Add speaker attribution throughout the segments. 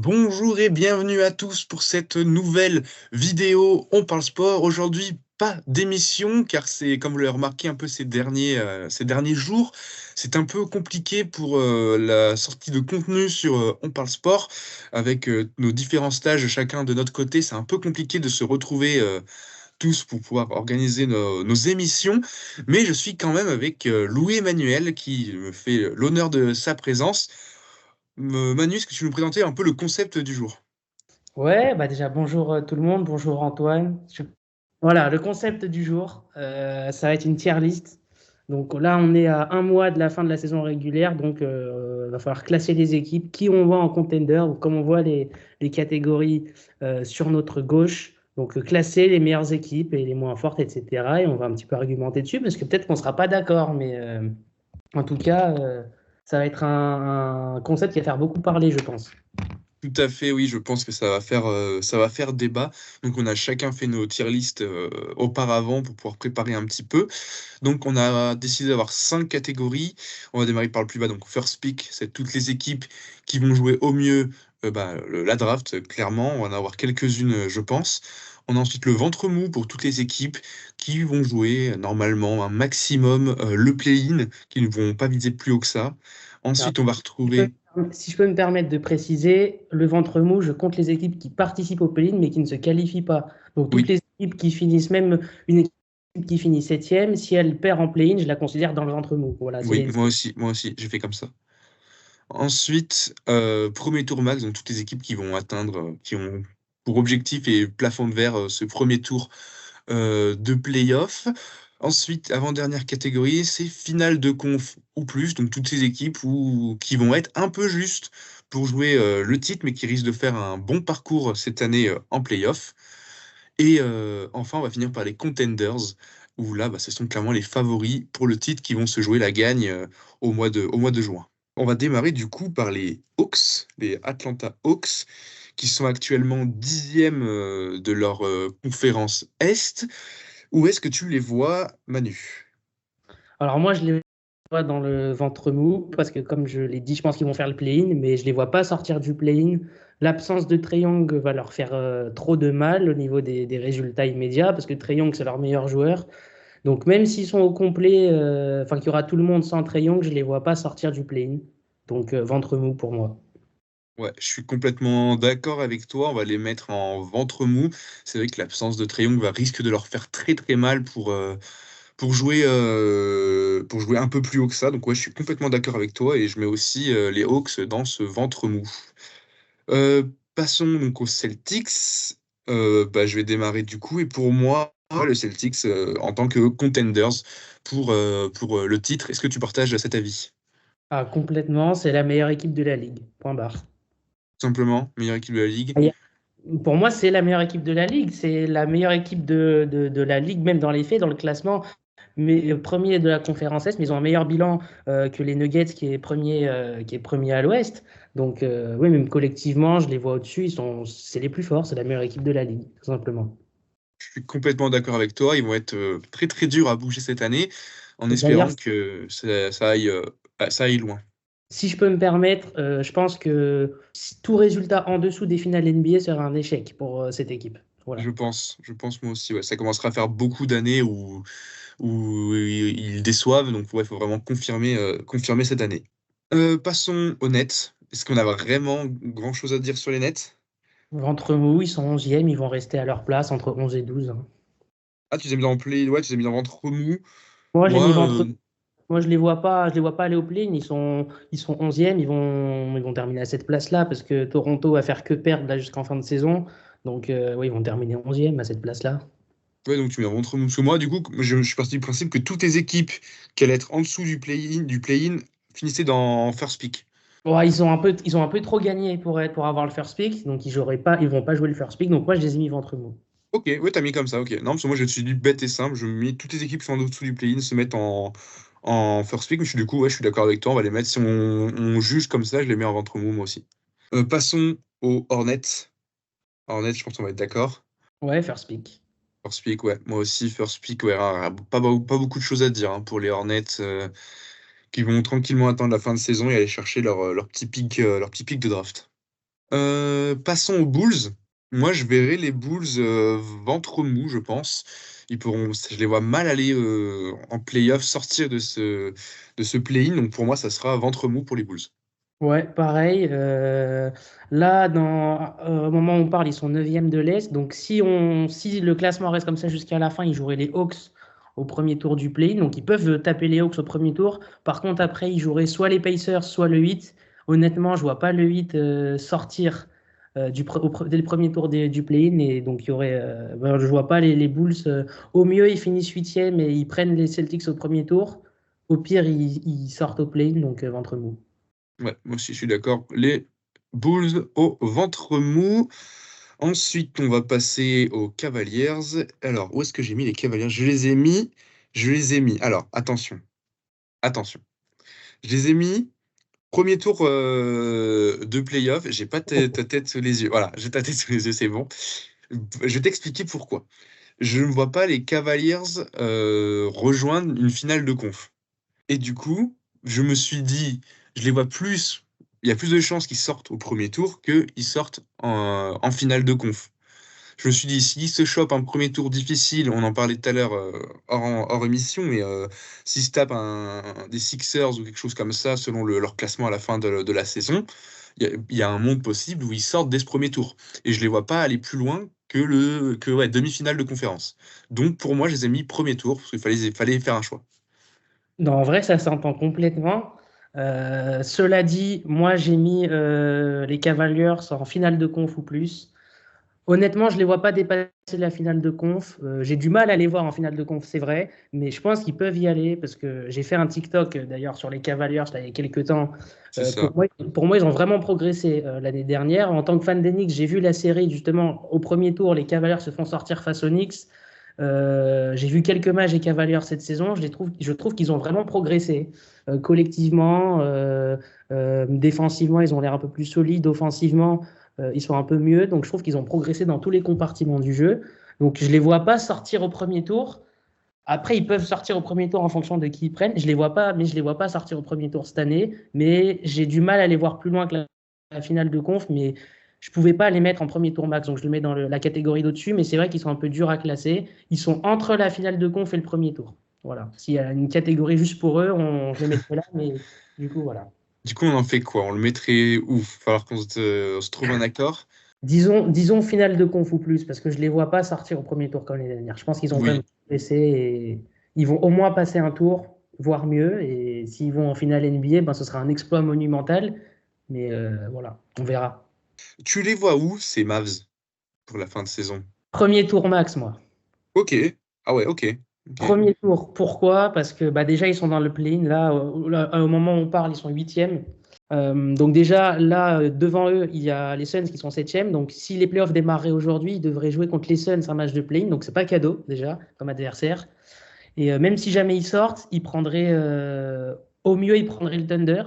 Speaker 1: Bonjour et bienvenue à tous pour cette nouvelle vidéo On parle sport. Aujourd'hui, pas d'émission car c'est, comme vous l'avez remarqué un peu ces derniers jours, c'est un peu compliqué pour la sortie de contenu sur On parle sport. Avec nos différents stages chacun de notre côté, c'est un peu compliqué de se retrouver tous pour pouvoir organiser nos émissions. Mais je suis quand même avec Louis-Emmanuel qui me fait l'honneur de sa présence. Manu, est-ce que tu veux nous présenter un peu le concept du jour?
Speaker 2: Ouais, bah déjà bonjour tout le monde, bonjour Antoine. Voilà, le concept du jour, ça va être une tier list. Donc là, on est à un mois de la fin de la saison régulière, donc il va falloir classer les équipes, qui on voit en contender, ou comme on voit les catégories sur notre gauche. Donc classer les meilleures équipes et les moins fortes, etc. Et on va un petit peu argumenter dessus, parce que peut-être qu'on ne sera pas d'accord, mais en tout cas, ça va être un concept qui va faire beaucoup parler, je pense.
Speaker 1: Tout à fait, oui, je pense que ça va faire débat. Donc, on a chacun fait nos tier list auparavant pour pouvoir préparer un petit peu. Donc, on a décidé d'avoir 5 catégories. On va démarrer par le plus bas. Donc, first pick, c'est toutes les équipes qui vont jouer au mieux la draft, clairement. On va en avoir quelques-unes, je pense. On a ensuite le ventre mou pour toutes les équipes qui vont jouer normalement un maximum le play-in, qui ne vont pas viser plus haut que ça.
Speaker 2: Alors,
Speaker 1: Ensuite, on va
Speaker 2: si je peux,
Speaker 1: retrouver.
Speaker 2: si je peux me permettre de préciser, le ventre mou, je compte les équipes qui participent au play-in mais qui ne se qualifient pas. Donc toutes
Speaker 1: Oui.
Speaker 2: les équipes qui finissent, même une équipe qui finit septième, si elle perd en play-in, je la considère dans le ventre mou. Voilà, c'est
Speaker 1: Oui,
Speaker 2: les...
Speaker 1: moi aussi, j'ai fait comme ça. Ensuite, premier tour max, donc toutes les équipes qui vont atteindre, qui ont pour objectif et plafond de verre ce premier tour de play-off. Ensuite, avant-dernière catégorie, c'est finale de conf ou plus, donc toutes ces équipes qui vont être un peu justes pour jouer le titre, mais qui risquent de faire un bon parcours cette année en play-off. Et enfin, on va finir par les contenders, où là, ce sont clairement les favoris pour le titre qui vont se jouer la gagne au mois de juin. On va démarrer du coup par les Hawks, les Atlanta Hawks, qui sont actuellement 10e de leur conférence Est. Où est-ce que tu les vois, Manu?
Speaker 2: Alors moi, je les vois dans le ventre mou parce que comme je l'ai dit, je pense qu'ils vont faire le play-in, mais je les vois pas sortir du play-in. L'absence de Trae Young va leur faire trop de mal au niveau des résultats immédiats parce que Trae Young, c'est leur meilleur joueur. Donc même s'ils sont au complet, enfin qu'il y aura tout le monde sans Trae Young, je ne les vois pas sortir du play-in. Donc ventre mou pour moi.
Speaker 1: Ouais, je suis complètement d'accord avec toi. On va les mettre en ventre mou. C'est vrai que l'absence de Trae Young risque de leur faire très très mal pour jouer un peu plus haut que ça. Donc ouais, je suis complètement d'accord avec toi et je mets aussi les Hawks dans ce ventre mou. Euh, Passons donc aux Celtics. Je vais démarrer du coup et pour moi, le Celtics en tant que contenders pour le titre. Est-ce que tu partages cet avis?
Speaker 2: Ah, complètement, c'est la meilleure équipe de la ligue. Point barre.
Speaker 1: Tout simplement, meilleure équipe de la ligue.
Speaker 2: Pour moi, c'est la meilleure équipe de la ligue. C'est la meilleure équipe de la ligue, même dans les faits, dans le classement. Mais premier de la conférence Est, mais ils ont un meilleur bilan que les Nuggets, qui est premier à l'Ouest. Donc, oui, même collectivement, je les vois au-dessus. C'est les plus forts. C'est la meilleure équipe de la ligue, tout simplement.
Speaker 1: Je suis complètement d'accord avec toi. Ils vont être très très durs à bouger cette année, en
Speaker 2: Et d'ailleurs,
Speaker 1: espérant que ça aille loin.
Speaker 2: si je peux me permettre, je pense que tout résultat en dessous des finales NBA sera un échec pour cette équipe. Voilà.
Speaker 1: Je pense moi aussi. Ouais. Ça commencera à faire beaucoup d'années où ils déçoivent. Donc, il faut vraiment confirmer cette année. Passons aux Nets. Est-ce qu'on a vraiment grand-chose à dire sur les Nets?
Speaker 2: Ventre mou, ils sont 11e, ils vont rester à leur place entre 11 et 12, hein.
Speaker 1: Ah, tu les as mis en play, ouais, tu les as mis en ventre mou.
Speaker 2: Moi, j'ai mis
Speaker 1: Moi,
Speaker 2: ventre. Moi, je les vois pas aller au play-in. Ils sont 11e, ils vont terminer à cette place-là parce que Toronto va faire que perdre là jusqu'en fin de saison. Donc, oui, ils vont terminer 11e à cette place-là.
Speaker 1: ouais, donc tu mets en ventre mou. Parce que moi, du coup, je suis parti du principe que toutes les équipes qui allaient être en dessous du play-in finissaient dans first pick.
Speaker 2: Ouais, ils ont un peu trop gagné pour avoir le first pick. Donc, ils vont pas jouer le first pick. Donc, moi, je les ai mis ventre mou.
Speaker 1: Ok, ouais, t'as mis comme ça, ok. Non, parce que moi, je suis du bête et simple. Je mets toutes les équipes qui sont en dessous du play-in se mettent en first pick. Mais ouais, je suis d'accord avec toi. On va les mettre. Si on juge comme ça, je les mets en ventre mou, moi aussi. Passons aux Hornets. Hornets, je pense qu'on va être d'accord.
Speaker 2: Ouais, first pick.
Speaker 1: First pick, ouais. Moi aussi, first pick, ouais. Pas beaucoup de choses à dire pour les Hornets qui vont tranquillement attendre la fin de saison et aller chercher leur petit pick de draft. Passons aux Bulls. Moi, je verrais les Bulls ventre mou, je pense. Je les vois mal aller en playoff, sortir de ce play-in. Donc pour moi, ça sera ventre mou pour les Bulls.
Speaker 2: Ouais, pareil. Là, au moment où on parle, ils sont 9e de l'Est. Donc, si le classement reste comme ça jusqu'à la fin, ils joueraient les Hawks au premier tour du play-in. Donc, ils peuvent taper les Hawks au premier tour. Par contre, après, ils joueraient soit les Pacers, soit le Heat. Honnêtement, je vois pas le Heat sortir dès le premier tour du play-in. Et donc, je vois pas les Bulls. Au mieux, ils finissent 8e et ils prennent les Celtics au premier tour. Au pire, ils sortent au play-in, donc ventre mou.
Speaker 1: Ouais, moi aussi, je suis d'accord. Les Bulls au ventre mou. Ensuite, on va passer aux Cavaliers. Alors, où est-ce que j'ai mis les Cavaliers? Je les ai mis. Alors, attention, attention. Je les ai mis premier tour de playoff. J'ai pas ta tête sous les yeux. Voilà, j'ai ta tête sous les yeux, c'est bon. Je vais t'expliquer pourquoi. Je ne vois pas les Cavaliers rejoindre une finale de conf. Et du coup, je me suis dit, je les vois plus. Il y a plus de chances qu'ils sortent au premier tour qu'ils sortent en finale de conf. Je me suis dit, s'ils se chopent un premier tour difficile, on en parlait tout à l'heure hors émission, mais s'ils se tapent des Sixers ou quelque chose comme ça, selon leur classement à la fin de la saison, il y a un monde possible où ils sortent dès ce premier tour. Et je les vois pas aller plus loin que demi-finale de conférence. Donc pour moi, je les ai mis premier tour, parce qu'il fallait faire un choix.
Speaker 2: Non, en vrai, ça s'entend complètement. Cela dit, moi, j'ai mis les Cavaliers en finale de conf ou plus. Honnêtement, je ne les vois pas dépasser la finale de conf. J'ai du mal à les voir en finale de conf, c'est vrai, mais je pense qu'ils peuvent y aller parce que j'ai fait un TikTok d'ailleurs sur les Cavaliers là, il y a quelques temps.
Speaker 1: C'est ça.
Speaker 2: Pour moi, ils ont vraiment progressé l'année dernière. En tant que fan des Knicks, j'ai vu la série justement au premier tour, les Cavaliers se font sortir face aux Knicks. J'ai vu quelques matchs des Cavaliers cette saison. Je trouve qu'ils ont vraiment progressé collectivement, défensivement, ils ont l'air un peu plus solides. Offensivement, ils sont un peu mieux. Donc, je trouve qu'ils ont progressé dans tous les compartiments du jeu. Donc, je ne les vois pas sortir au premier tour. Après, ils peuvent sortir au premier tour en fonction de qui ils prennent. Je les vois pas, mais je les vois pas sortir au premier tour cette année. Mais j'ai du mal à les voir plus loin que la finale de conf. Mais je pouvais pas les mettre en premier tour max. Donc, je le mets dans la catégorie d'au-dessus. Mais c'est vrai qu'ils sont un peu durs à classer. Ils sont entre la finale de conf et le premier tour. Voilà. S'il y a une catégorie juste pour eux, je les mettrait là. Mais du coup, voilà.
Speaker 1: Du coup, on en fait quoi? On le mettrait où? Il va falloir qu'on se trouve un accord.
Speaker 2: Disons finale de conf ou plus, parce que je ne les vois pas sortir au premier tour comme l'année dernière. Je pense qu'ils ont quand même
Speaker 1: Oui.
Speaker 2: progressé et ils vont au moins passer un tour, voire mieux. Et s'ils vont en finale NBA, ben, ce sera un exploit monumental. Mais voilà, on verra.
Speaker 1: Tu les vois où, ces Mavs, pour la fin de saison?
Speaker 2: Premier tour max, moi.
Speaker 1: Ok. Ah ouais, ok. Ok.
Speaker 2: Premier tour, pourquoi? Parce que bah, déjà, ils sont dans le play-in. Là, au moment où on parle, ils sont 8e. Donc déjà, là, devant eux, il y a les Suns qui sont 7e. Donc si les playoffs démarraient aujourd'hui, ils devraient jouer contre les Suns un match de play-in. Donc c'est pas cadeau, déjà, comme adversaire. Et même si jamais ils sortent, au mieux, ils prendraient le Thunder.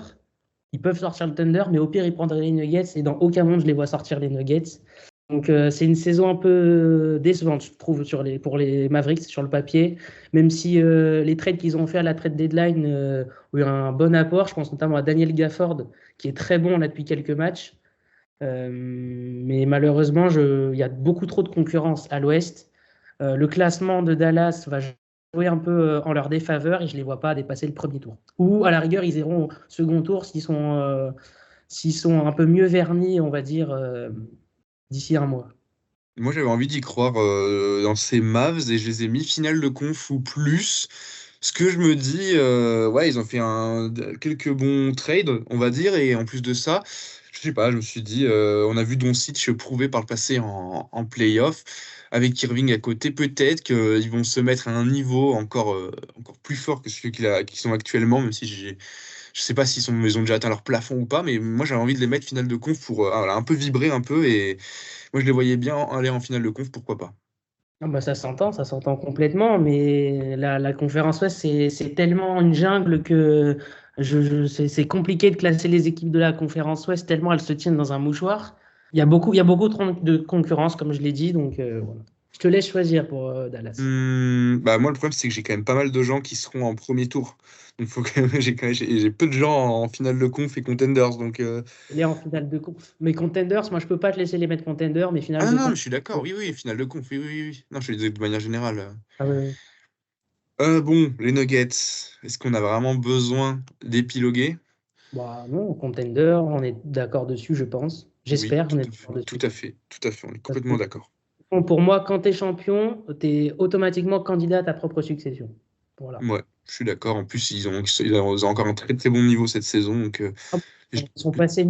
Speaker 2: Ils peuvent sortir le Thunder, mais au pire, ils prendraient les Nuggets. Et dans aucun monde, je les vois sortir les Nuggets. Donc, c'est une saison un peu décevante, je trouve, pour les Mavericks sur le papier. Même si les trades qu'ils ont fait à la trade deadline ont eu un bon apport. Je pense notamment à Daniel Gafford, qui est très bon là depuis quelques matchs. Mais malheureusement, il y a beaucoup trop de concurrence à l'Ouest. Le classement de Dallas va jouer un peu en leur défaveur et je ne les vois pas dépasser le premier tour. Ou à la rigueur, ils iront au second tour s'ils sont un peu mieux vernis, on va dire, d'ici un mois.
Speaker 1: Moi, j'avais envie d'y croire dans ces Mavs et je les ai mis finale de conf ou plus. Ce que je me dis, ouais, ils ont fait quelques bons trades, on va dire, et en plus de ça, je sais pas, je me suis dit, on a vu Doncic prouver par le passé en playoff, avec Irving à côté, peut-être qu'ils vont se mettre à un niveau encore plus fort que celui qu'ils sont actuellement, même si je sais pas ils ont déjà atteint leur plafond ou pas, mais moi j'avais envie de les mettre finale de conf pour voilà, un peu vibrer un peu, et moi je les voyais bien aller en finale de conf, pourquoi pas.
Speaker 2: Ah bah ça s'entend complètement, mais la conférence Ouest, c'est tellement une jungle que c'est compliqué de classer les équipes de la conférence Ouest tellement elles se tiennent dans un mouchoir. Il y a beaucoup trop de concurrence, comme je l'ai dit, donc voilà. Je te laisse choisir pour Dallas.
Speaker 1: Bah moi, le problème, c'est que j'ai quand même pas mal de gens qui seront en premier tour. Donc, faut quand même, j'ai peu de gens en finale de conf et contenders. Donc,
Speaker 2: Il est en finale de conf. Mais contenders, moi, je peux pas te laisser les mettre contenders, mais finale
Speaker 1: ah
Speaker 2: de
Speaker 1: non,
Speaker 2: conf.
Speaker 1: mais je suis d'accord. Oui, oui, finale de conf. Oui, oui, oui, oui. Non, je suis de manière générale.
Speaker 2: Ah ouais.
Speaker 1: Bon, les Nuggets, est-ce qu'on a vraiment besoin d'épiloguer?
Speaker 2: Bah non, contender, on est d'accord dessus, je pense.
Speaker 1: Oui,
Speaker 2: J'espère, on est
Speaker 1: tout à fait,
Speaker 2: d'accord
Speaker 1: tout
Speaker 2: dessus.
Speaker 1: à fait, tout à fait. On est
Speaker 2: Parce
Speaker 1: complètement
Speaker 2: que
Speaker 1: d'accord.
Speaker 2: bon, pour moi, quand tu es champion, tu es automatiquement candidat à ta propre succession. Voilà.
Speaker 1: Ouais, je suis d'accord. En plus, ils ont encore un très très bon niveau cette saison. Donc,
Speaker 2: Ah,
Speaker 1: je-
Speaker 2: ils sont passés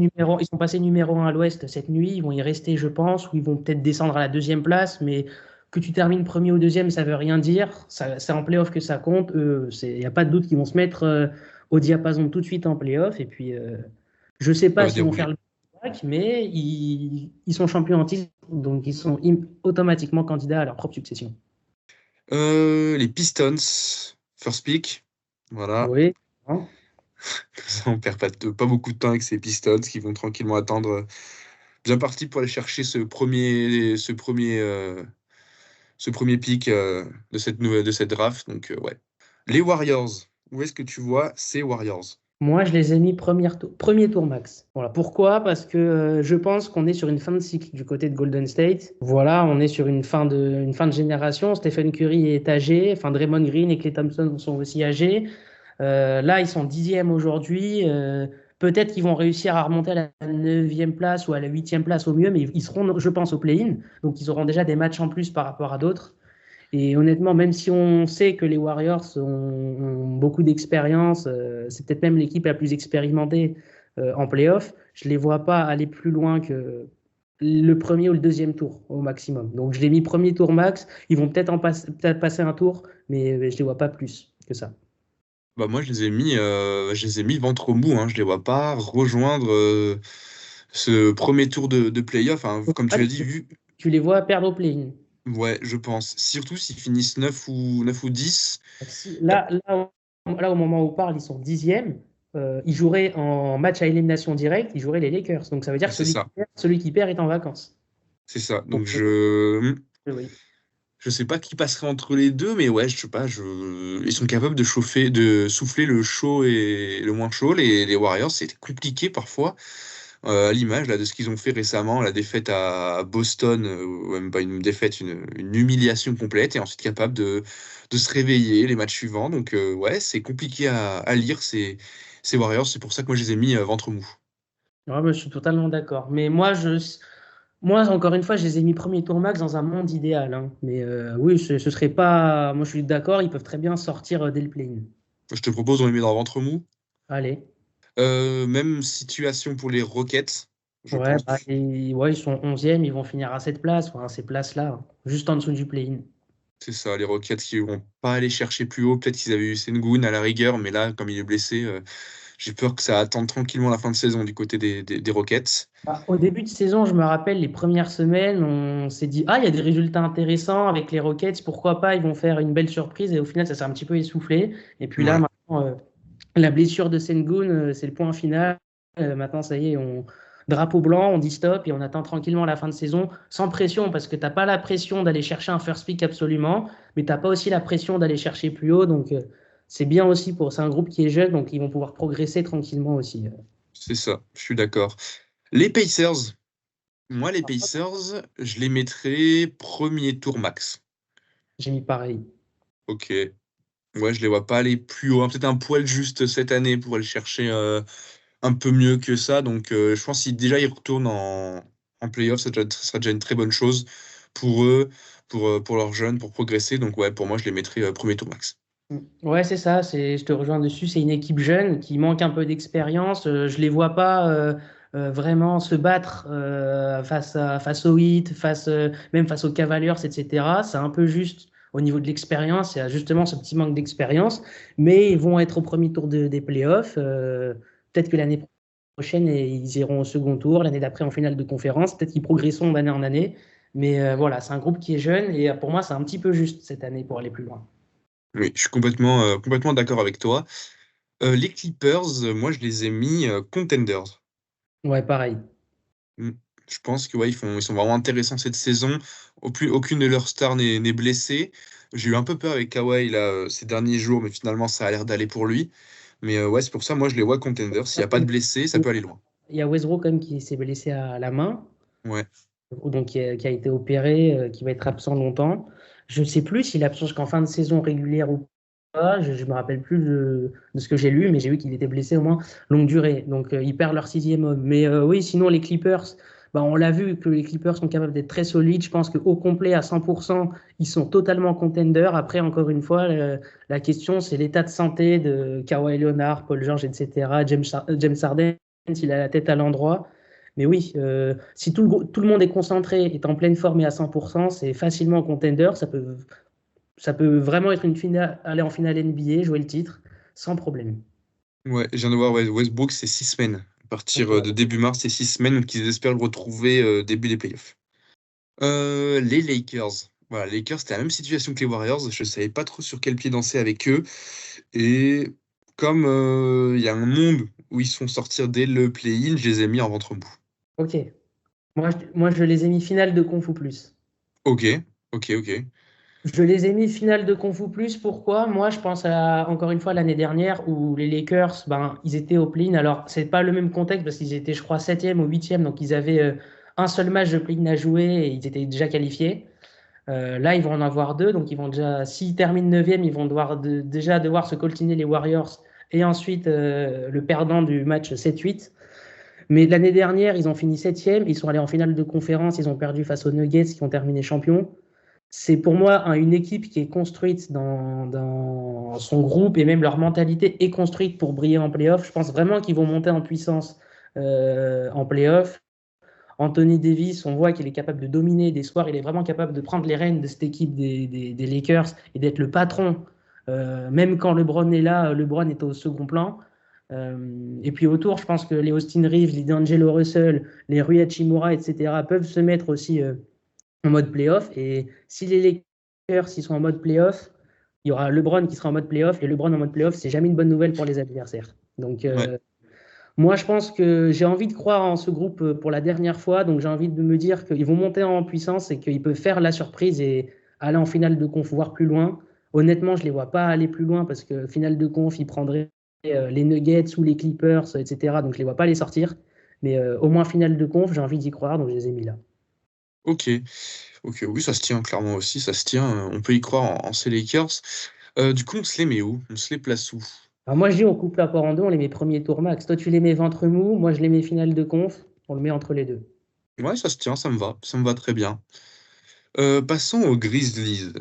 Speaker 2: numéro un à l'Ouest cette nuit. Ils vont y rester, je pense, ou ils vont peut-être descendre à la deuxième place. Mais que tu termines premier ou deuxième, ça veut rien dire. C'est en playoff que ça compte. Il n'y a pas de doute qu'ils vont se mettre au diapason tout de suite en playoff. Et puis, je ne sais
Speaker 1: ça
Speaker 2: pas
Speaker 1: va
Speaker 2: s'ils vont faire
Speaker 1: dérouler.
Speaker 2: le back, mais ils sont champions en titre. Donc, ils sont automatiquement candidats à leur propre succession.
Speaker 1: Les Pistons, first pick. Voilà.
Speaker 2: Oui. Hein.
Speaker 1: Comme ça, on perd pas beaucoup de temps avec ces Pistons qui vont tranquillement attendre. Bien parti pour aller chercher ce premier pick de cette draft. Donc, ouais. Les Warriors. Où est-ce que tu vois ces Warriors?
Speaker 2: Moi, je les ai mis premier tour max. Voilà. Pourquoi? Parce que je pense qu'on est sur une fin de cycle du côté de Golden State. Voilà, on est sur une fin de génération. Stephen Curry est âgé, enfin Draymond Green et Klay Thompson sont aussi âgés. Là, ils sont dixièmes aujourd'hui. Peut-être qu'ils vont réussir à remonter à la neuvième place ou à la huitième place au mieux, mais ils seront, je pense, au play-in. Donc, ils auront déjà des matchs en plus par rapport à d'autres. Et honnêtement, même si on sait que les Warriors ont beaucoup d'expérience, c'est peut-être même l'équipe la plus expérimentée en playoff, je ne les vois pas aller plus loin que le premier ou le deuxième tour au maximum. Donc je l'ai mis premier tour max. Ils vont peut-être passer un tour, mais je ne les vois pas plus que ça.
Speaker 1: Bah moi, je les ai mis ventre mou. Hein. Je les vois pas rejoindre ce premier tour de playoff. Hein. Comme tu
Speaker 2: Ah,
Speaker 1: l'as dit,
Speaker 2: tu les vois perdre au play-in.
Speaker 1: ouais, je pense. Surtout s'ils finissent 9 ou 10.
Speaker 2: Là, au moment où on parle, ils sont dixièmes. Ils joueraient en match à élimination directe, ils joueraient les Lakers. Donc ça veut dire que
Speaker 1: C'est ça.
Speaker 2: celui qui perd est en vacances.
Speaker 1: C'est ça.
Speaker 2: Donc,
Speaker 1: Donc
Speaker 2: oui.
Speaker 1: je sais pas qui passerait entre les deux, mais ouais, je sais pas. Ils sont capables de souffler le chaud et le moins chaud. Les Warriors, c'était compliqué parfois. À l'image là, de ce qu'ils ont fait récemment, la défaite à Boston, ou même pas une défaite, une humiliation complète, et ensuite capable de se réveiller les matchs suivants. Donc ouais, c'est compliqué à lire ces Warriors. C'est pour ça que moi je les ai mis ventre mou.
Speaker 2: Ouais, mais je suis totalement d'accord. Mais moi, encore une fois, je les ai mis premier tour max dans un monde idéal. Hein. Mais oui, ce serait pas. Moi, je suis d'accord, ils peuvent très bien sortir dès le play-in.
Speaker 1: Je te propose, on les met dans ventre mou.
Speaker 2: Allez.
Speaker 1: Même situation pour les Rockets, je
Speaker 2: Ouais,
Speaker 1: pense.
Speaker 2: ouais, ils sont onzièmes, ils vont finir à cette place, enfin, ces places-là, hein, juste en dessous du play-in.
Speaker 1: C'est ça, les Rockets qui vont pas aller chercher plus haut. Peut-être qu'ils avaient eu Sengun à la rigueur, mais là, comme il est blessé, j'ai peur que ça attende tranquillement la fin de saison du côté des Rockets.
Speaker 2: Au début de saison, je me rappelle, les premières semaines, on s'est dit, ah, il y a des résultats intéressants avec les Rockets, pourquoi pas, ils vont faire une belle surprise. Et au final, ça s'est un petit peu essoufflé. Et puis là,
Speaker 1: Ouais,
Speaker 2: maintenant, la blessure de Sengun, c'est le point final. Maintenant, ça y est, drapeau blanc, on dit stop et on attend tranquillement la fin de saison, sans pression, parce que tu n'as pas la pression d'aller chercher un first pick absolument, mais tu n'as pas aussi la pression d'aller chercher plus haut. Donc, c'est bien aussi c'est un groupe qui est jeune, donc ils vont pouvoir progresser tranquillement aussi.
Speaker 1: c'est ça, je suis d'accord. Les Pacers, moi, les Pacers, je les mettrais premier tour max.
Speaker 2: J'ai mis pareil.
Speaker 1: Ok. Ouais, je les vois pas aller plus haut. Hein. Peut-être un poil juste cette année pour aller chercher un peu mieux que ça. Donc, je pense que si déjà ils retournent en playoff, ça sera déjà une très bonne chose pour eux, pour leurs jeunes, pour progresser. Donc, ouais, pour moi, je les mettrais premier tour max.
Speaker 2: Ouais, c'est ça, je te rejoins dessus. C'est une équipe jeune qui manque un peu d'expérience. Je les vois pas vraiment se battre face aux Heat, même face aux Cavaliers, etc. C'est un peu juste au niveau de l'expérience. Il y a justement ce petit manque d'expérience. Mais ils vont être au premier tour des playoffs. Peut-être que l'année prochaine, ils iront au second tour. L'année d'après, en finale de conférence. Peut-être qu'ils progresseront d'année en année. Mais voilà, c'est un groupe qui est jeune. Et pour moi, c'est un petit peu juste cette année pour aller plus loin.
Speaker 1: Oui, je suis complètement d'accord avec toi. Les Clippers, moi, je les ai mis contenders.
Speaker 2: Ouais, pareil.
Speaker 1: Mm. Je pense que ouais, ils sont vraiment intéressants cette saison. Aucune de leurs stars n'est blessée. J'ai eu un peu peur avec Kawhi là, ces derniers jours, mais finalement ça a l'air d'aller pour lui. Mais ouais, c'est pour ça, moi je les vois contenders. S'il n'y a pas de blessés, ça peut aller loin.
Speaker 2: Il y a Westbrook quand même qui s'est blessé à la main,
Speaker 1: Ouais.
Speaker 2: donc qui a été opéré, qui va être absent longtemps. Je ne sais plus s'il est absent jusqu'en fin de saison régulière ou pas. Je ne me rappelle plus de ce que j'ai lu, mais j'ai vu qu'il était blessé au moins longue durée. Donc ils perdent leur sixième homme. Mais oui, sinon les Clippers, bah, on l'a vu que les Clippers sont capables d'être très solides. Je pense qu'au complet, à 100%, ils sont totalement contenders. Après, encore une fois, la question, c'est l'état de santé de Kawhi Leonard, Paul George, etc., James Harden, s'il a la tête à l'endroit. Mais oui, si tout le monde est concentré, est en pleine forme et à 100%, c'est facilement contender. Ça peut vraiment être une finale, aller en finale NBA, jouer le titre, sans problème.
Speaker 1: Ouais, je viens de voir ouais, Westbrook, c'est 6 semaines. À partir
Speaker 2: Ok.
Speaker 1: de début mars, c'est 6 semaines, donc ils espèrent le retrouver début des playoffs. Les Lakers. Voilà, les Lakers, c'était la même situation que les Warriors. Je ne savais pas trop sur quel pied danser avec eux. Et comme il y a un monde où ils se font sortir dès le play-in, je les ai mis en ventre mou.
Speaker 2: Ok. Moi, je les ai mis finale de Confu Plus.
Speaker 1: Ok, ok.
Speaker 2: Je les ai mis finale de Confu Plus. Pourquoi? Moi, je pense encore une fois l'année dernière où les Lakers, ben, ils étaient au play-in. Alors, c'est pas le même contexte parce qu'ils étaient, je crois, septième ou huitième. Donc, ils avaient un seul match de play-in à jouer et ils étaient déjà qualifiés. Là, ils vont en avoir deux. Donc, ils vont déjà, s'ils terminent neuvième, ils vont déjà devoir se coltiner les Warriors et ensuite le perdant du match 7-8. Mais l'année dernière, ils ont fini septième. Ils sont allés en finale de conférence. Ils ont perdu face aux Nuggets qui ont terminé champions. C'est pour moi une équipe qui est construite dans son groupe et même leur mentalité est construite pour briller en playoff. Je pense vraiment qu'ils vont monter en puissance en playoff. Anthony Davis, on voit qu'il est capable de dominer des soirs. Il est vraiment capable de prendre les rênes de cette équipe des Lakers et d'être le patron. Même quand LeBron est là, LeBron est au second plan. Et puis autour, je pense que les Austin Reeves, les D'Angelo Russell, les Rui Hachimura, etc., peuvent se mettre aussi en mode playoff. Et si les Lakers sont en mode playoff, il y aura LeBron qui sera en mode playoff. Et LeBron en mode playoff, c'est jamais une bonne nouvelle pour les adversaires. Donc,
Speaker 1: Ouais.
Speaker 2: moi, je pense que j'ai envie de croire en ce groupe pour la dernière fois. Donc, j'ai envie de me dire qu'ils vont monter en puissance et qu'ils peuvent faire la surprise et aller en finale de conf, voire plus loin. Honnêtement, je ne les vois pas aller plus loin parce que finale de conf, ils prendraient les Nuggets ou les Clippers, etc. Donc, je ne les vois pas les sortir. Mais au moins finale de conf, j'ai envie d'y croire, donc je les ai mis là.
Speaker 1: Ok, oui, ça se tient clairement aussi, ça se tient. On peut y croire en ces Lakers. Du coup, on se les met où? On se les place où?
Speaker 2: Alors moi, je dis, on coupe la part en deux, on les met premier tour max. Toi, tu les mets ventre mou, moi, je les mets finale de conf, on le met entre les deux.
Speaker 1: Ouais, ça se tient, ça me va très bien. Passons aux Grizzlies.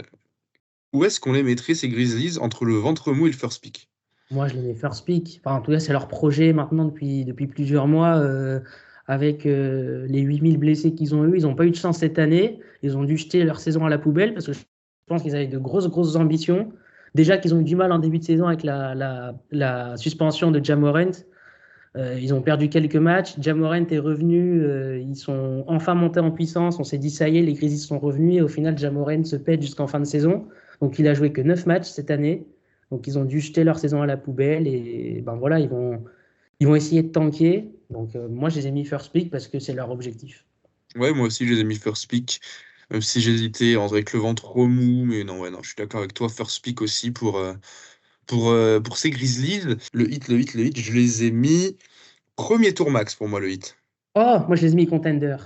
Speaker 1: Où est-ce qu'on les mettrait, ces Grizzlies, entre le ventre mou et le first pick?
Speaker 2: Moi, je les mets first pick. Enfin, en tout cas, c'est leur projet maintenant depuis plusieurs mois. Avec les 8000 blessés qu'ils ont eu, ils n'ont pas eu de chance cette année. Ils ont dû jeter leur saison à la poubelle parce que je pense qu'ils avaient de grosses ambitions. Déjà qu'ils ont eu du mal en début de saison avec la suspension de Ja Morant. Ils ont perdu quelques matchs. Ja Morant est revenu. Ils sont enfin montés en puissance. On s'est dit, ça y est, les Grizzlies sont revenus. Et au final, Ja Morant se pète jusqu'en fin de saison. Donc, il a joué que 9 matchs cette année. Donc, ils ont dû jeter leur saison à la poubelle. Et ben voilà, ils vont essayer de tanker. Donc, moi, je les ai mis first pick parce que c'est leur objectif.
Speaker 1: Ouais, moi aussi, je les ai mis first pick. Même si j'hésitais avec le ventre mou, mais non, ouais, non, je suis d'accord avec toi, first pick aussi pour ces Grizzlies. Le hit, je les ai mis premier tour max pour moi, le hit.
Speaker 2: Oh, moi, je les ai mis contender.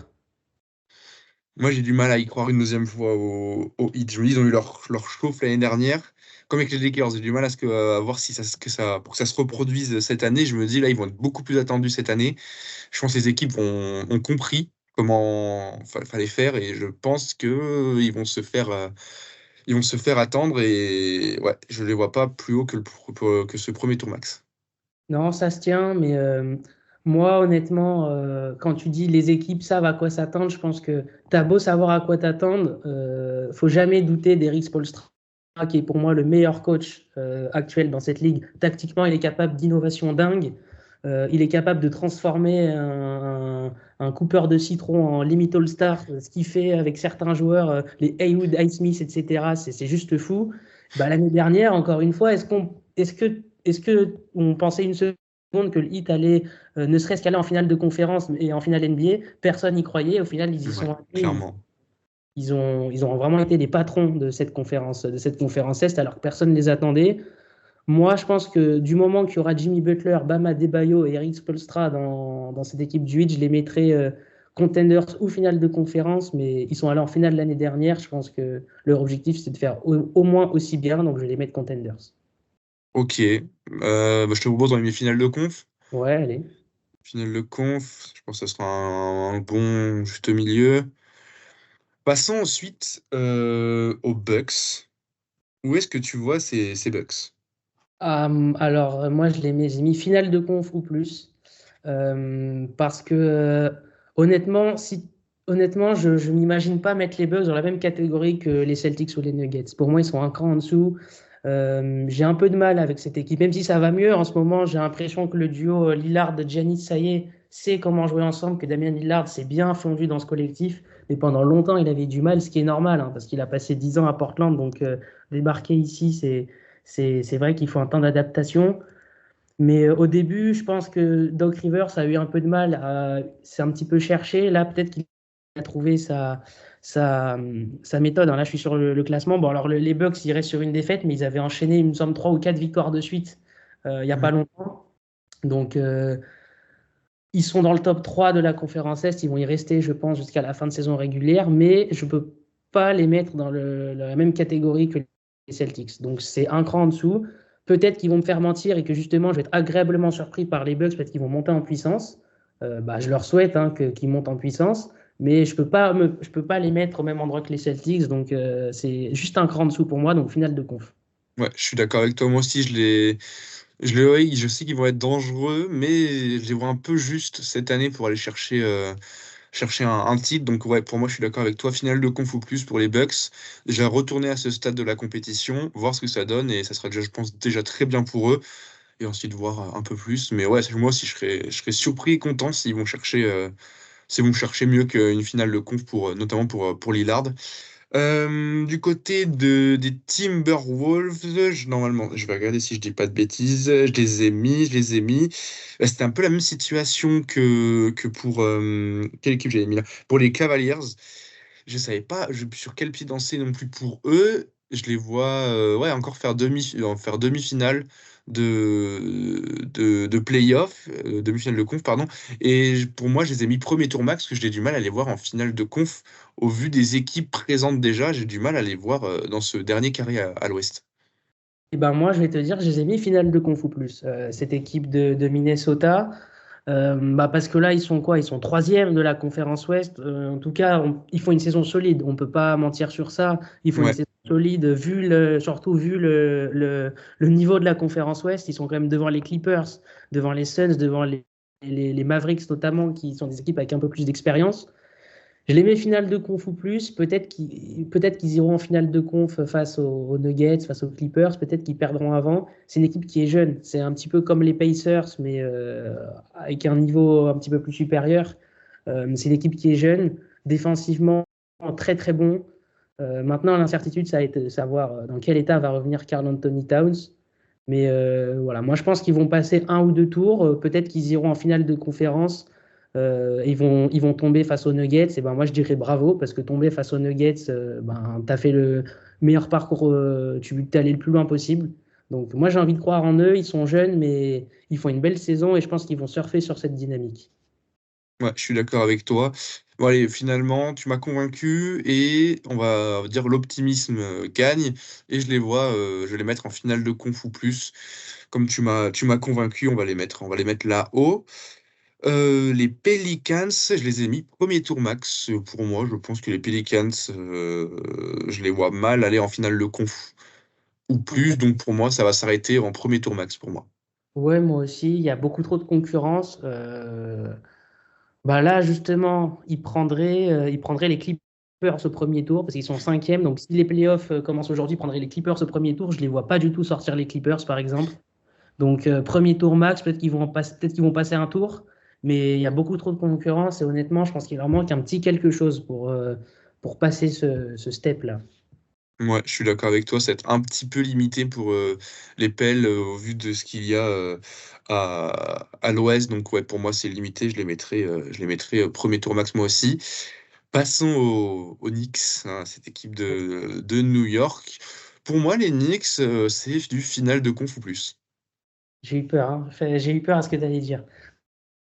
Speaker 1: Moi, j'ai du mal à y croire une deuxième fois au hit. Je me dis, ils ont eu leur chauffe l'année dernière, comme avec les Lakers. J'ai du mal à voir si pour que ça se reproduise cette année. Je me dis, là, ils vont être beaucoup plus attendus cette année. Je pense que les équipes ont compris comment fallait faire et je pense que ils vont se faire attendre et ouais, je les vois pas plus haut que ce premier tour max.
Speaker 2: Non, ça se tient, mais moi, honnêtement, quand tu dis les équipes savent à quoi s'attendre, je pense que tu as beau savoir à quoi t'attendre, faut jamais douter d'Eric Spoelstra, qui est pour moi le meilleur coach actuel dans cette ligue. Tactiquement, il est capable d'innovation dingue. Il est capable de transformer un coupeur de citron en limit All-Star, ce qu'il fait avec certains joueurs, les Haywood, Highsmith, etc. C'est juste fou. Bah, l'année dernière, encore une fois, est-ce que on pensait une seconde monde que le Heat allait, ne serait-ce qu'aller en finale de conférence et en finale NBA. Personne n'y croyait. Au final, ils y
Speaker 1: Ouais,
Speaker 2: sont allés.
Speaker 1: clairement.
Speaker 2: Ils ont vraiment été les patrons de cette conférence Est, alors que personne ne les attendait. Moi, je pense que du moment qu'il y aura Jimmy Butler, Bam Adebayo et Eric Spoelstra dans cette équipe du Heat, je les mettrai contenders ou finale de conférence, mais ils sont allés en finale l'année dernière. Je pense que leur objectif, c'est de faire au moins aussi bien, donc je vais les mettre contenders.
Speaker 1: Ok. Bah, je te propose dans les finales de conf.
Speaker 2: Ouais, allez.
Speaker 1: Finale de conf, je pense que ce sera un bon juste milieu. Passons ensuite aux Bucks. Où est-ce que tu vois ces Bucks?
Speaker 2: Alors, moi, j'ai mis finale de conf ou plus. Parce que honnêtement, honnêtement, je ne m'imagine pas mettre les Bucks dans la même catégorie que les Celtics ou les Nuggets. Pour moi, ils sont un cran en dessous. J'ai un peu de mal avec cette équipe, même si ça va mieux en ce moment. J'ai l'impression que le duo Lillard-Giannis, ça y est, sait comment jouer ensemble, que Damien Lillard s'est bien fondu dans ce collectif. Mais pendant longtemps, il avait du mal, ce qui est normal, hein, parce qu'il a passé 10 ans à Portland. Donc, débarquer ici, c'est vrai qu'il faut un temps d'adaptation. Mais au début, je pense que Doc Rivers a eu un peu de mal, c'est un petit peu cherché. Là, peut-être qu'il a trouvé sa méthode, hein. Là, je suis sur le classement. Bon, alors les Bucks, ils restent sur une défaite, mais ils avaient enchaîné, il me semble, 3 ou 4 victoires de suite il n'y a pas
Speaker 1: Mhm.
Speaker 2: longtemps. Donc, ils sont dans le top 3 de la conférence Est. Ils vont y rester, je pense, jusqu'à la fin de saison régulière, mais je ne peux pas les mettre dans la même catégorie que les Celtics. Donc, c'est un cran en dessous. Peut-être qu'ils vont me faire mentir et que justement, je vais être agréablement surpris par les Bucks, peut-être qu'ils vont monter en puissance. Je leur souhaite, hein, qu'ils montent en puissance, mais je peux pas les mettre au même endroit que les Celtics. Donc, c'est juste un cran en dessous pour moi. Donc, finale de conf.
Speaker 1: Ouais, je suis d'accord avec toi. Moi aussi, ouais, je sais qu'ils vont être dangereux, mais je les vois un peu juste cette année pour aller chercher un titre. Donc, ouais, pour moi, je suis d'accord avec toi. Finale de conf ou plus pour les Bucks. Déjà, retourner à ce stade de la compétition, voir ce que ça donne, et ça sera déjà, je pense, déjà très bien pour eux. Et ensuite, voir un peu plus. Mais ouais, moi aussi, je serais surpris et content s'ils vont chercher mieux qu'une finale de conf, notamment pour Lillard. Du côté des Timberwolves, normalement, je vais regarder si je dis pas de bêtises. Je les ai mis. C'était un peu la même situation que pour quelle équipe j'avais mis là? Pour les Cavaliers. Je savais pas sur quel pied danser non plus pour eux. Je les vois ouais, encore faire demi-finale de play-off, demi-finale de conf, pardon. Et pour moi, je les ai mis premier tour max, parce que j'ai du mal à les voir en finale de conf. Au vu des équipes présentes déjà, j'ai du mal à les voir dans ce dernier carré à l'ouest.
Speaker 2: Et ben moi, je vais te dire, je les ai mis finale de conf ou plus. Cette équipe de Minnesota. Parce que là, ils sont quoi? Ils sont troisième de la conférence Ouest. En tout cas, ils font une saison solide. On ne peut pas mentir sur ça. Ils font une
Speaker 1: Ouais,
Speaker 2: saison solide, surtout vu le niveau de la conférence Ouest. Ils sont quand même devant les Clippers, devant les Suns, devant les Mavericks notamment, qui sont des équipes avec un peu plus d'expérience. Je les mets finale de conf ou plus. Peut-être qu'ils iront en finale de conf face aux Nuggets, face aux Clippers. Peut-être qu'ils perdront avant. C'est une équipe qui est jeune. C'est un petit peu comme les Pacers, mais avec un niveau un petit peu plus supérieur. C'est une équipe qui est jeune, défensivement très très bon. Maintenant, l'incertitude, ça va être de savoir dans quel état va revenir Karl Anthony Towns. Mais voilà, moi je pense qu'ils vont passer 1 ou 2 tours. Peut-être qu'ils iront en finale de conférence. Ils vont tomber face aux Nuggets. Et ben moi je dirais bravo parce que tomber face aux Nuggets, tu as fait le meilleur parcours, tu es allé le plus loin possible. Donc moi j'ai envie de croire en eux. Ils sont jeunes, mais ils font une belle saison et je pense qu'ils vont surfer sur cette dynamique.
Speaker 1: ouais, je suis d'accord avec toi. Bon, allez, finalement, tu m'as convaincu et on va dire l'optimisme gagne et je vais les mettre en finale de conf ou plus. Comme tu m'as convaincu, on va les mettre là-haut. Les Pelicans, je les ai mis premier tour max pour moi. Je pense que les Pelicans, je les vois mal aller en finale de conf ou plus. Donc pour moi, ça va s'arrêter en premier tour max pour moi.
Speaker 2: Ouais, moi aussi, il y a beaucoup trop de concurrence. Là, justement, ils prendraient les Clippers au premier tour parce qu'ils sont cinquième. Donc, si les playoffs commencent aujourd'hui, ils prendraient les Clippers au premier tour. Je ne les vois pas du tout sortir les Clippers, par exemple. Donc, premier tour max, peut-être qu'ils vont passer un tour, mais il y a beaucoup trop de concurrence et honnêtement, je pense qu'il leur manque un petit quelque chose pour passer ce step-là.
Speaker 1: Ouais, je suis d'accord avec toi, ça va être un petit peu limité pour les Pels au vu de ce qu'il y a à l'Ouest. Donc ouais, pour moi c'est limité, je les mettrai premier tour max moi aussi. Passons aux Knicks, hein, cette équipe de New York. Pour moi, les Knicks, c'est du final de conf ou plus.
Speaker 2: J'ai eu peur, hein. J'ai eu peur à ce que tu allais dire.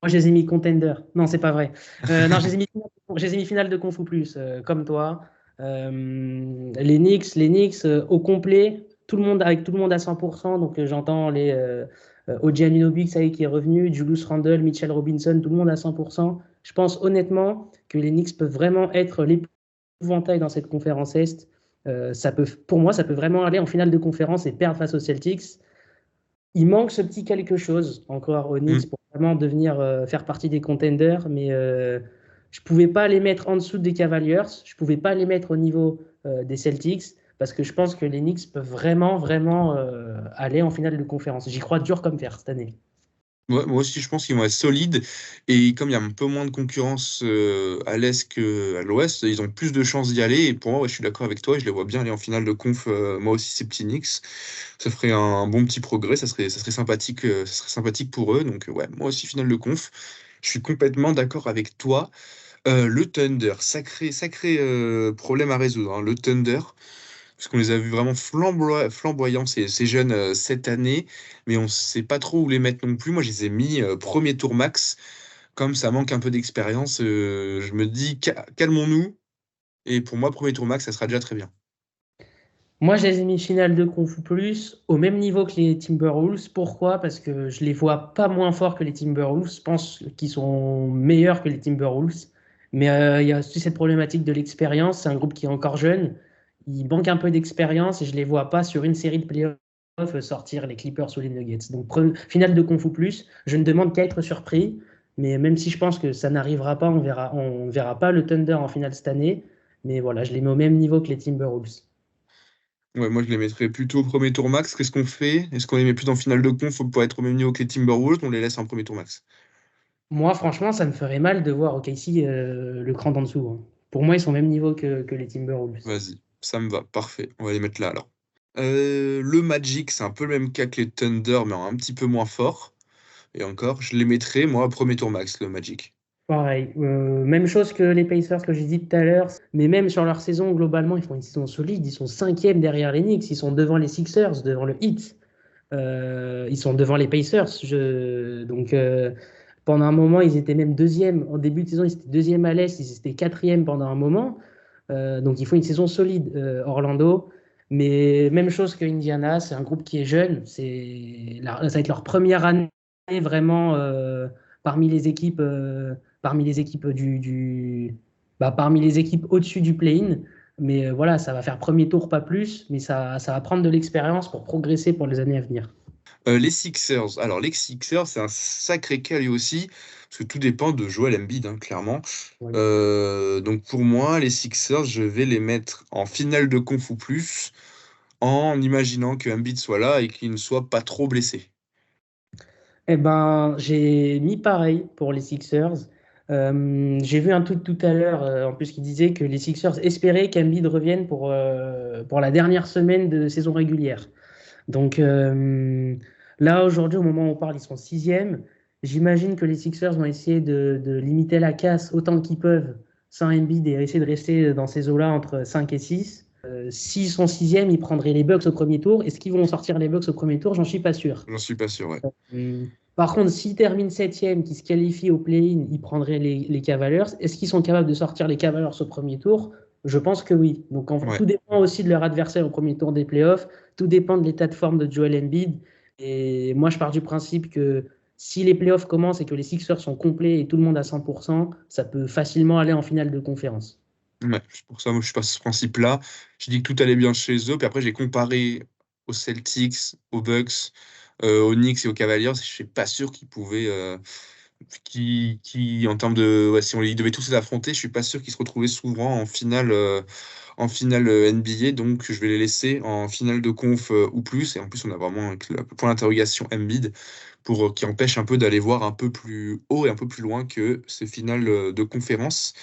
Speaker 2: Moi, je les ai mis contender. Non, c'est pas vrai. Non, je les ai mis finale de conf ou plus, comme toi. Les Knicks au complet, tout le monde, avec tout le monde à 100%. Donc, j'entends les OG Anunoby, ça y est, qui est revenu, Julius Randle, Mitchell Robinson, tout le monde à 100%. Je pense honnêtement que les Knicks peuvent vraiment être l'épouvantail dans cette conférence Est. Pour moi, ça peut vraiment aller en finale de conférence et perdre face aux Celtics. Il manque ce petit quelque chose encore aux Knicks
Speaker 1: Mm.
Speaker 2: pour vraiment devenir faire partie des contenders, mais je ne pouvais pas les mettre en dessous des Cavaliers, je ne pouvais pas les mettre au niveau des Celtics, parce que je pense que les Knicks peuvent vraiment, vraiment aller en finale de conférence. J'y crois dur comme fer cette année.
Speaker 1: Ouais, moi aussi, je pense qu'ils vont être solides. Et comme il y a un peu moins de concurrence à l'Est qu'à l'Ouest, ils ont plus de chances d'y aller. Et pour moi, ouais, je suis d'accord avec toi. Je les vois bien aller en finale de conf. Moi aussi, ces petits Knicks. Ça ferait un bon petit progrès. Ça serait sympathique, ça serait sympathique pour eux. Donc, ouais, moi aussi, finale de conf. Je suis complètement d'accord avec toi. Le Thunder, sacré, sacré problème à résoudre, hein. Le Thunder, parce qu'on les a vus vraiment flamboyants, ces jeunes, cette année, mais on ne sait pas trop où les mettre non plus. Moi, je les ai mis premier tour max. Comme ça manque un peu d'expérience, je me dis, calmons-nous. Et pour moi, premier tour max, ça sera déjà très bien.
Speaker 2: Moi, je les ai mis finale de Conf Plus au même niveau que les Timberwolves. Pourquoi? Parce que je les vois pas moins forts que les Timberwolves. Je pense qu'ils sont meilleurs que les Timberwolves. Mais il y a aussi cette problématique de l'expérience. C'est un groupe qui est encore jeune. Il manque un peu d'expérience et je les vois pas sur une série de playoffs sortir les Clippers ou les Nuggets. Donc, finale de Conf Plus, je ne demande qu'à être surpris. Mais même si je pense que ça n'arrivera pas, on verra pas le Thunder en finale cette année. Mais voilà, je les mets au même niveau que les Timberwolves.
Speaker 1: Ouais, moi, je les mettrais plutôt au premier tour max. Qu'est-ce qu'on fait? Est-ce qu'on les met plus en finale de conf pour être au même niveau que les Timberwolves? On les laisse en premier tour max.
Speaker 2: Moi, franchement, ça me ferait mal de voir OKC le cran d'en dessous, hein. Pour moi, ils sont au même niveau que les Timberwolves.
Speaker 1: Vas-y, ça me va, parfait. On va les mettre là alors. Le Magic, c'est un peu le même cas que les Thunder, mais un petit peu moins fort. Et encore, je les mettrais, moi, premier tour max, le Magic.
Speaker 2: Pareil, même chose que les Pacers que j'ai dit tout à l'heure, mais même sur leur saison, globalement, ils font une saison solide. Ils sont cinquième derrière les Knicks, ils sont devant les Sixers, devant le Heat. Ils sont devant les Pacers. Donc, pendant un moment, ils étaient même deuxième. En début de saison, ils étaient deuxième à l'Est, ils étaient quatrième pendant un moment. Donc, il faut une saison solide, Orlando. Mais même chose que Indiana, c'est un groupe qui est jeune. Ça va être leur première année vraiment parmi les équipes, parmi les équipes au-dessus du play-in. Mais voilà, ça va faire premier tour, pas plus. Mais ça va prendre de l'expérience pour progresser pour les années à venir.
Speaker 1: Les Sixers. Alors, les Sixers, c'est un sacré cas lui aussi, parce que tout dépend de Joel Embiid, hein, clairement.
Speaker 2: Oui.
Speaker 1: Donc, pour moi, les Sixers, je vais les mettre en finale de conf ou plus, en imaginant que Embiid soit là et qu'il ne soit pas trop blessé.
Speaker 2: Eh ben, j'ai mis pareil pour les Sixers. J'ai vu un tweet tout à l'heure, en plus, qui disait que les Sixers espéraient qu'Embiid revienne pour la dernière semaine de saison régulière. Donc là, aujourd'hui, au moment où on parle, ils sont sixième. J'imagine que les Sixers vont essayer de limiter la casse autant qu'ils peuvent sans Embiid et essayer de rester dans ces eaux-là entre 5 et 6. S'ils sont sixième, ils prendraient les Bucks au premier tour. Est-ce qu'ils vont sortir les Bucks au premier tour? J'en suis pas sûr.
Speaker 1: J'en suis pas sûr, ouais.
Speaker 2: Par contre, s'ils terminent septième, qui se qualifient au play-in, ils prendraient les Cavaliers. Est-ce qu'ils sont capables de sortir les Cavaliers au premier tour? Je pense que oui. Donc,
Speaker 1: Ouais.
Speaker 2: tout dépend aussi de leur adversaire au premier tour des playoffs. Tout dépend de l'état de forme de Joel Embiid. Et moi, je pars du principe que si les playoffs commencent et que les Sixers sont complets et tout le monde à 100%, ça peut facilement aller en finale de conférence.
Speaker 1: Ouais, c'est pour ça, moi, je suis pas sur ce principe-là. J'ai dit que tout allait bien chez eux, puis après, j'ai comparé aux Celtics, aux Bucks, aux Knicks et aux Cavaliers. Je suis pas sûr qu'ils pouvaient, en termes de, ouais, si on les devait tous les affronter, je suis pas sûr qu'ils se retrouvaient souvent en finale NBA. Donc, je vais les laisser en finale de conf ou plus. Et en plus, on a vraiment le point d'interrogation Embiid pour qui empêche un peu d'aller voir un peu plus haut et un peu plus loin que ces finales de conférence.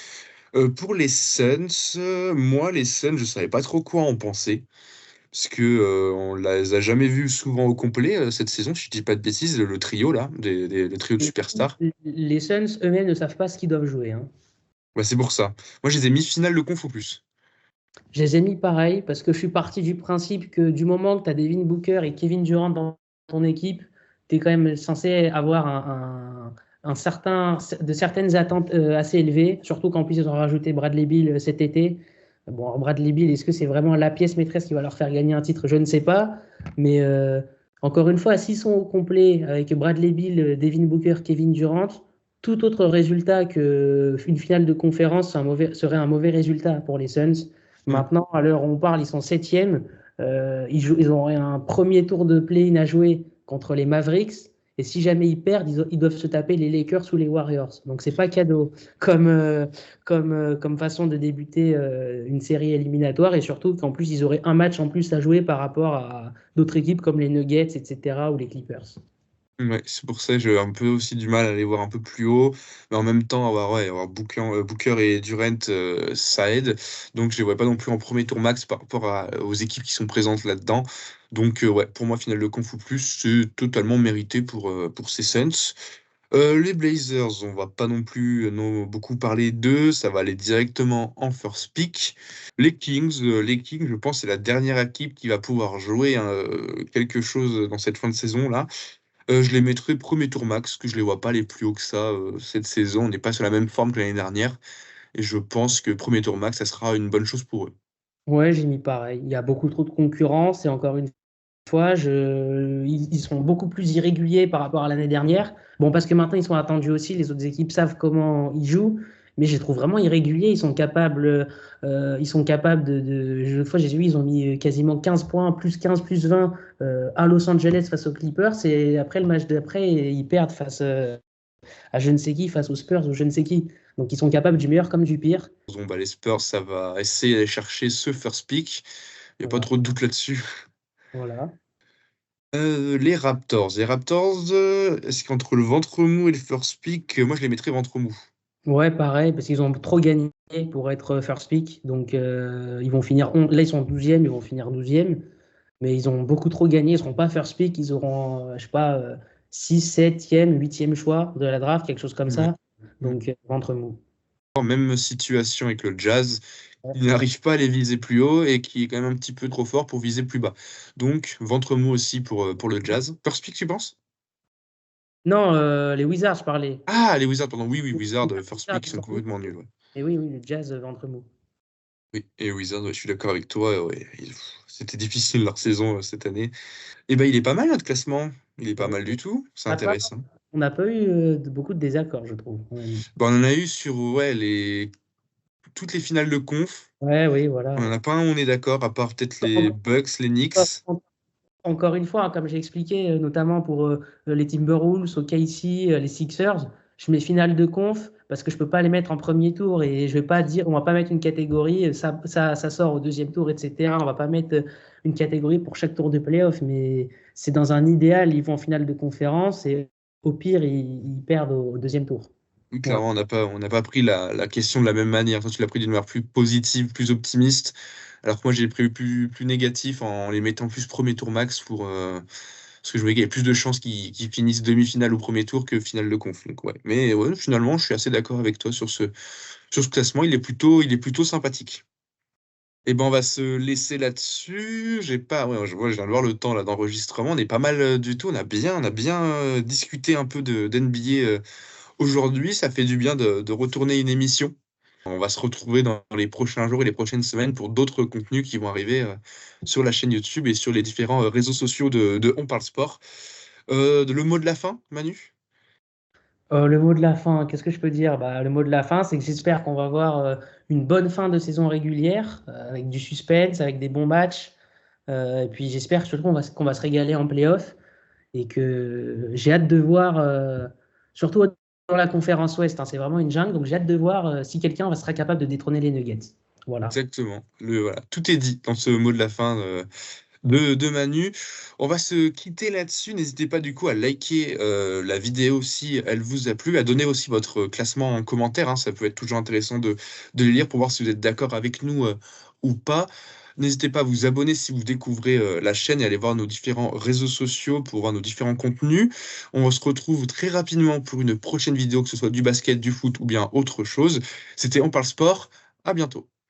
Speaker 1: Pour les Suns, moi, les Suns, je savais pas trop quoi en penser. Parce que on les a jamais vus souvent au complet cette saison, si je dis pas de bêtises, le trio là, le trio de superstars.
Speaker 2: Les Suns eux-mêmes ne savent pas ce qu'ils doivent jouer, hein.
Speaker 1: Ouais, c'est pour ça. Moi, je les ai mis finale de conf au plus.
Speaker 2: Je les ai mis pareil parce que je suis parti du principe que du moment que tu as Devin Booker et Kevin Durant dans ton équipe, tu es quand même censé avoir de certaines attentes assez élevées, surtout qu'en plus ils ont rajouté Bradley Beal cet été. Bon, alors Bradley Beal, est-ce que c'est vraiment la pièce maîtresse qui va leur faire gagner un titre? Je ne sais pas. Mais encore une fois, s'ils sont au complet avec Bradley Beal, Devin Booker, Kevin Durant, tout autre résultat qu'une finale de conférence serait un mauvais résultat pour les Suns.
Speaker 1: Mm.
Speaker 2: Maintenant, à l'heure où on parle, ils sont septièmes. Ils auraient un premier tour de play-in à jouer contre les Mavericks. Et si jamais ils perdent, ils doivent se taper les Lakers ou les Warriors. Donc, c'est pas cadeau comme façon de débuter une série éliminatoire. Et surtout qu'en plus, ils auraient un match en plus à jouer par rapport à d'autres équipes comme les Nuggets, etc., ou les Clippers.
Speaker 1: Ouais, c'est pour ça que j'ai un peu aussi du mal à les voir un peu plus haut, mais en même temps, avoir Booker et Durant, ça aide. Donc, je les vois pas non plus en premier tour max par rapport aux équipes qui sont présentes là-dedans. Donc, ouais, pour moi, finale de conf ou plus, c'est totalement mérité pour ces Suns. Les Blazers, on va pas non plus beaucoup parler d'eux, ça va aller directement en first pick. Les Kings, je pense, c'est la dernière équipe qui va pouvoir jouer quelque chose dans cette fin de saison-là. Je les mettrai premier tour max, que je les vois pas aller plus haut que ça cette saison. On n'est pas sur la même forme que l'année dernière. Et je pense que premier tour max, ça sera une bonne chose pour eux.
Speaker 2: Ouais, j'ai mis pareil. Il y a beaucoup trop de concurrence et encore une fois, ils sont beaucoup plus irréguliers par rapport à l'année dernière. Bon, parce que maintenant, ils sont attendus aussi, les autres équipes savent comment ils jouent, mais je les trouve vraiment irréguliers. Ils sont capables une fois, j'ai vu, ils ont mis quasiment 15 points, plus 15, plus 20 à Los Angeles face aux Clippers, et après le match d'après, ils perdent face à je ne sais qui, face aux Spurs ou je ne sais qui. Donc, ils sont capables du meilleur comme du pire.
Speaker 1: Bon, bah, les Spurs, ça va essayer d'aller chercher ce first pick. Il n'y a pas
Speaker 2: Voilà.
Speaker 1: trop de doute là-dessus.
Speaker 2: Voilà.
Speaker 1: Les Raptors, est-ce qu'entre le ventre mou et le first pick, moi je les mettrais ventre mou.
Speaker 2: Ouais, pareil, parce qu'ils ont trop gagné pour être first pick. Donc, ils vont finir. Là, ils sont 12e, ils vont finir 12e. Mais ils ont beaucoup trop gagné. Ils ne seront pas first pick. Ils auront, je sais pas, 6, 7e, 8e choix de la draft, quelque chose comme
Speaker 1: Ouais.
Speaker 2: ça. Donc, ventre mou.
Speaker 1: Même situation avec le Jazz,
Speaker 2: Ouais.
Speaker 1: qui n'arrive pas à les viser plus haut et qui est quand même un petit peu trop fort pour viser plus bas. Donc, ventre mou aussi pour le Jazz. First pick, tu penses?
Speaker 2: Non, les Wizards, je parlais.
Speaker 1: Ah, les Wizards, pardon. Oui, oui, Wizards,
Speaker 2: Les
Speaker 1: first
Speaker 2: Wizards,
Speaker 1: pick, ils
Speaker 2: ils
Speaker 1: sont
Speaker 2: sont nuls.
Speaker 1: complètement nuls. Ouais.
Speaker 2: Et oui, oui, le Jazz, ventre mou.
Speaker 1: Oui, et Wizards, ouais, je suis d'accord avec toi. Ouais, c'était difficile leur saison cette année. Et ben, il est pas mal notre classement. Il est pas
Speaker 2: Ouais.
Speaker 1: mal du tout. C'est
Speaker 2: Ah, pas-
Speaker 1: intéressant.
Speaker 2: On n'a pas eu beaucoup de désaccords, je trouve. Ouais,
Speaker 1: Bon, on en a eu sur ouais, toutes les finales de conf.
Speaker 2: ouais, oui,
Speaker 1: On
Speaker 2: voilà.
Speaker 1: en a pas un, on est d'accord, à part peut-être les
Speaker 2: En-
Speaker 1: Bucks, les Knicks.
Speaker 2: Encore une fois, hein, comme j'ai expliqué, notamment pour les Timberwolves, OKC, les Sixers, je mets finale de conf parce que je peux pas les mettre en premier tour et je vais pas dire, on va pas mettre une catégorie, ça sort au deuxième tour, etc. On va pas mettre une catégorie pour chaque tour de playoff, mais c'est dans un idéal, ils vont en finale de conférence et au pire, ils perdent au deuxième tour.
Speaker 1: Oui,
Speaker 2: Voilà.
Speaker 1: clairement, on n'a pas pris la question de la même manière. Toi, tu l'as pris d'une manière plus positive, plus optimiste. Alors que moi, j'ai pris plus négatif en les mettant plus premier tour max parce que je voyais qu'il y avait plus de chances qu'ils finissent demi-finale au premier tour que finale de conf. Donc, ouais. Mais ouais, finalement, je suis assez d'accord avec toi sur ce classement. Il est plutôt sympathique. Et ben, on va se laisser là-dessus. J'ai pas, ouais, je viens de voir le temps là d'enregistrement. On est pas mal du tout. On a bien discuté un peu de d'NBA aujourd'hui. Ça fait du bien de retourner une émission. On va se retrouver dans les prochains jours et les prochaines semaines pour d'autres contenus qui vont arriver sur la chaîne YouTube et sur les différents réseaux sociaux de On Parle Sport. Le mot de la fin, Manu?
Speaker 2: Le mot de la fin, qu'est-ce que je peux dire? Bah, le mot de la fin, c'est que j'espère qu'on va avoir une bonne fin de saison régulière, avec du suspense, avec des bons matchs. Et puis j'espère surtout qu'on va se régaler en playoff et que j'ai hâte de voir, surtout dans la conférence Ouest, hein, c'est vraiment une jungle, donc j'ai hâte de voir si quelqu'un sera capable de détrôner les Nuggets. Voilà.
Speaker 1: Exactement. Voilà. Tout est dit dans ce mot de la fin. de Manu. On va se quitter là-dessus. N'hésitez pas du coup à liker la vidéo si elle vous a plu, à donner aussi votre classement en commentaire, hein. Ça peut être toujours intéressant de les lire pour voir si vous êtes d'accord avec nous ou pas. N'hésitez pas à vous abonner si vous découvrez la chaîne et aller voir nos différents réseaux sociaux pour voir nos différents contenus. On se retrouve très rapidement pour une prochaine vidéo, que ce soit du basket, du foot ou bien autre chose. C'était On parle sport. À bientôt.